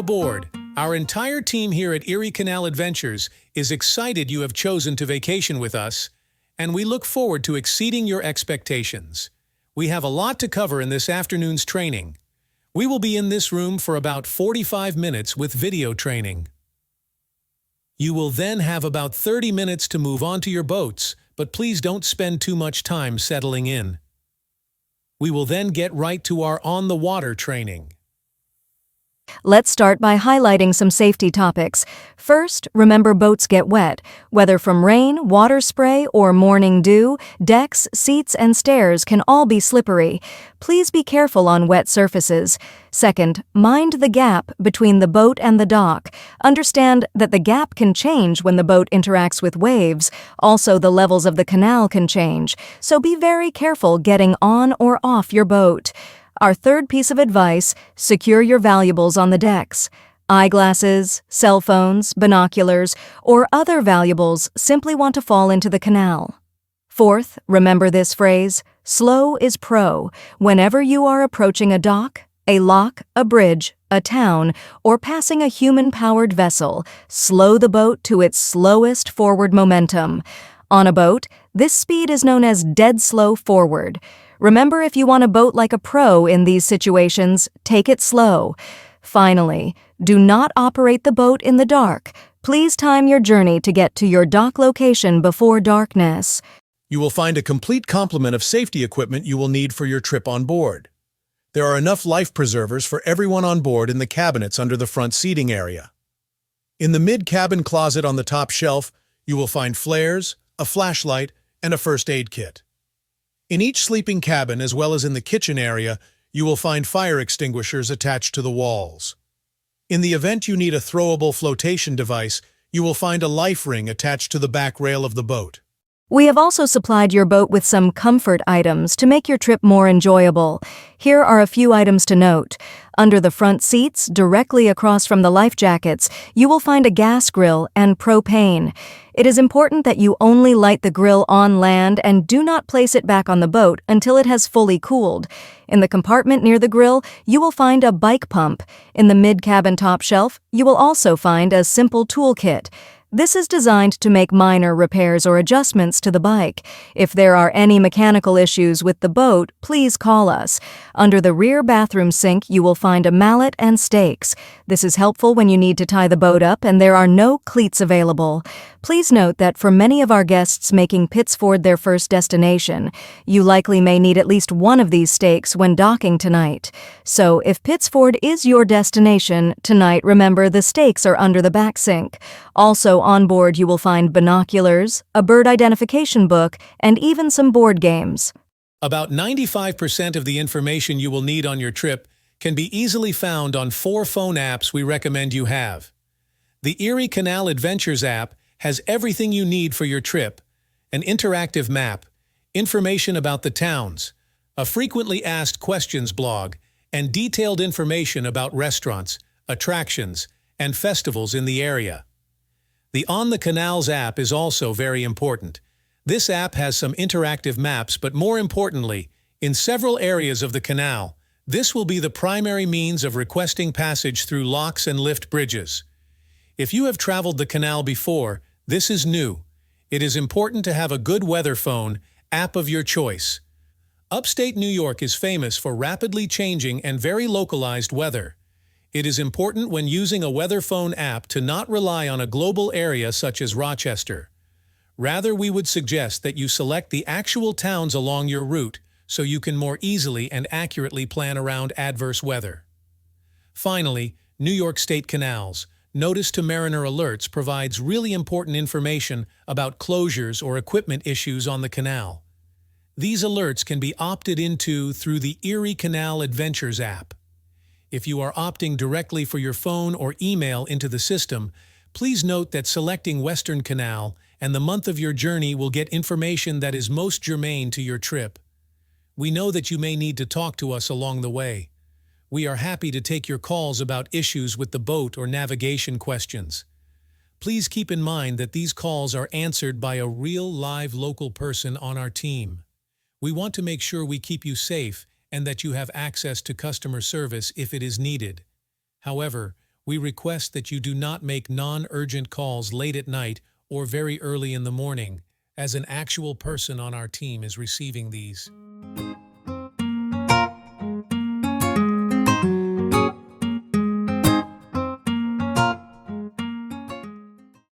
aboard. Our entire team here at Erie Canal Adventures is excited you have chosen to vacation with us, and we look forward to exceeding your expectations. We have a lot to cover in this afternoon's training. We will be in this room for about 45 minutes with video training. You will then have about 30 minutes to move on to your boats, but please don't spend too much time settling in. We will then get right to our on-the-water training. Let's start by highlighting some safety topics. First, remember boats get wet. Whether from rain, water spray, or morning dew, decks, seats, and stairs can all be slippery. Please be careful on wet surfaces. Second, mind the gap between the boat and the dock. Understand that the gap can change when the boat interacts with waves. Also, the levels of the canal can change, so be very careful getting on or off your boat. Our third piece of advice, secure your valuables on the decks. Eyeglasses, cell phones, binoculars, or other valuables simply want to fall into the canal. Fourth, remember this phrase, slow is pro. Whenever you are approaching a dock, a lock, a bridge, a town, or passing a human-powered vessel, slow the boat to its slowest forward momentum. On a boat, this speed is known as dead slow forward. Remember, if you want a boat like a pro in these situations, take it slow. Finally, do not operate the boat in the dark. Please time your journey to get to your dock location before darkness. You will find a complete complement of safety equipment you will need for your trip on board. There are enough life preservers for everyone on board in the cabinets under the front seating area. In the mid-cabin closet on the top shelf, you will find flares, a flashlight, and a first aid kit. In each sleeping cabin, as well as in the kitchen area, you will find fire extinguishers attached to the walls. In the event you need a throwable flotation device, you will find a life ring attached to the back rail of the boat. We have also supplied your boat with some comfort items to make your trip more enjoyable. Here are a few items to note. Under the front seats, directly across from the life jackets, you will find a gas grill and propane. It is important that you only light the grill on land and do not place it back on the boat until it has fully cooled. In the compartment near the grill, you will find a bike pump. In the mid-cabin top shelf, you will also find a simple toolkit. This is designed to make minor repairs or adjustments to the bike. If there are any mechanical issues with the boat, please call us. Under the rear bathroom sink, you will find a mallet and stakes. This is helpful when you need to tie the boat up and there are no cleats available. Please note that for many of our guests making Pittsford their first destination, you likely may need at least one of these stakes when docking tonight. So if Pittsford is your destination tonight, remember the stakes are under the back sink. Also on board you will find binoculars, a bird identification book, and even some board games. About 95% of the information you will need on your trip can be easily found on 4 phone apps we recommend you have. The Erie Canal Adventures app has everything you need for your trip: an interactive map, information about the towns, a frequently asked questions blog, and detailed information about restaurants, attractions, and festivals in the area. The On the Canals app is also very important. This app has some interactive maps, but more importantly, in several areas of the canal, this will be the primary means of requesting passage through locks and lift bridges. If you have traveled the canal before, this is new. It is important to have a good weather phone app of your choice. Upstate New York is famous for rapidly changing and very localized weather. It is important when using a weather phone app to not rely on a global area such as Rochester. Rather, we would suggest that you select the actual towns along your route so you can more easily and accurately plan around adverse weather. Finally, New York State Canals. Notice to Mariner Alerts provides really important information about closures or equipment issues on the canal. These alerts can be opted into through the Erie Canal Adventures app. If you are opting directly for your phone or email into the system, please note that selecting Western Canal and the month of your journey will get information that is most germane to your trip. We know that you may need to talk to us along the way. We are happy to take your calls about issues with the boat or navigation questions. Please keep in mind that these calls are answered by a real live local person on our team. We want to make sure we keep you safe and that you have access to customer service if it is needed. However, We request that you do not make non-urgent calls late at night or very early in the morning, as an actual person on our team is receiving these.